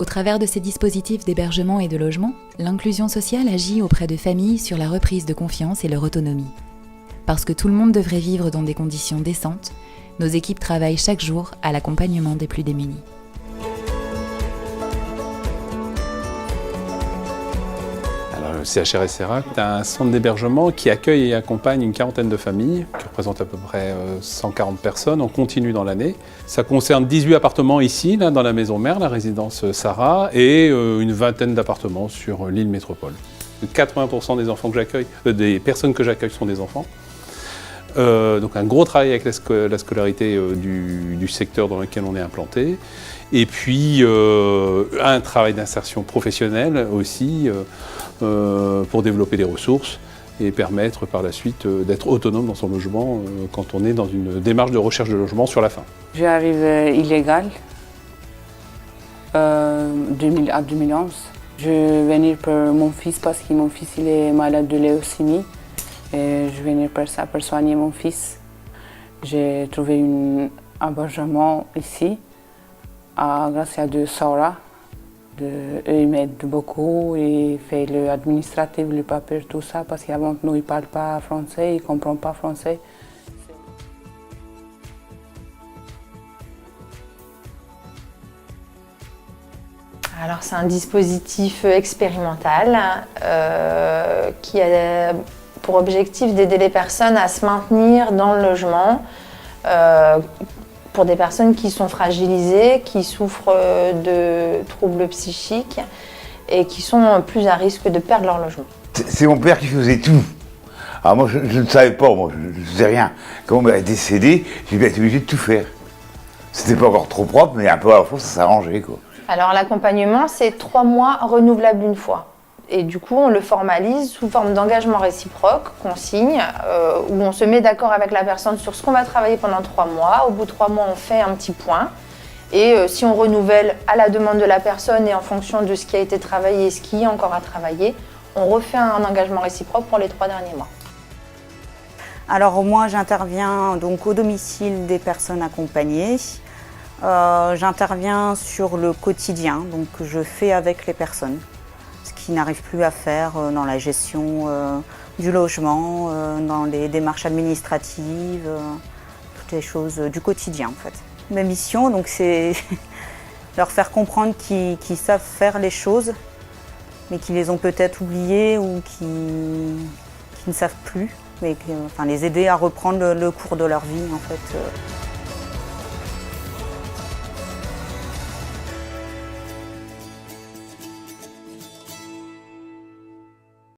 Au travers de ces dispositifs d'hébergement et de logement, l'inclusion sociale agit auprès de familles sur la reprise de confiance et leur autonomie. Parce que tout le monde devrait vivre dans des conditions décentes, nos équipes travaillent chaque jour à l'accompagnement des plus démunis. Le CHRS-SERAC est un centre d'hébergement qui accueille et accompagne une quarantaine de familles, qui représentent à peu près 140 personnes en continu dans l'année. Ça concerne 18 appartements ici, là, dans la maison mère, la résidence Sarah, et une vingtaine d'appartements sur l'île Métropole. 80% des enfants que j'accueille, des personnes que j'accueille sont des enfants. Donc un gros travail avec la scolarité du secteur dans lequel on est implanté. Et puis un travail d'insertion professionnelle aussi pour développer des ressources et permettre par la suite d'être autonome dans son logement quand on est dans une démarche de recherche de logement sur la fin. J'arrive illégal à 2011. Je vais venir pour mon fils parce que mon fils il est malade de leucémie. Et je vais venir pour ça, pour soigner mon fils. J'ai trouvé un hébergement ici, grâce à de Sora. Ils m'aident beaucoup, ils font l'administratif, le papier, tout ça, parce qu'avant nous, ils ne parlent pas français, ils ne comprennent pas français. Alors c'est un dispositif expérimental qui a pour objectif d'aider les personnes à se maintenir dans le logement pour des personnes qui sont fragilisées, qui souffrent de troubles psychiques et qui sont plus à risque de perdre leur logement. C'est mon père qui faisait tout. Alors moi je ne savais pas, moi je ne faisais rien. Quand mon père est décédé, j'ai été obligé de tout faire. C'était pas encore trop propre, mais un peu à la fois ça s'arrangeait quoi. Alors l'accompagnement c'est 3 mois renouvelables une fois. Et du coup, on le formalise sous forme d'engagement réciproque qu'on signe, où on se met d'accord avec la personne sur ce qu'on va travailler pendant 3 mois. Au bout de 3 mois, on fait un petit point. Et si on renouvelle à la demande de la personne et en fonction de ce qui a été travaillé et ce qui est encore à travailler, on refait un engagement réciproque pour les 3 derniers mois. Alors moi, j'interviens donc au domicile des personnes accompagnées. J'interviens sur le quotidien, donc je fais avec les personnes. Qui n'arrivent plus à faire dans la gestion du logement, dans les démarches administratives, toutes les choses du quotidien en fait. Ma mission, donc, c'est leur faire comprendre qu'ils savent faire les choses, mais qu'ils les ont peut-être oubliées ou qui ne savent plus, mais enfin, les aider à reprendre le cours de leur vie en fait.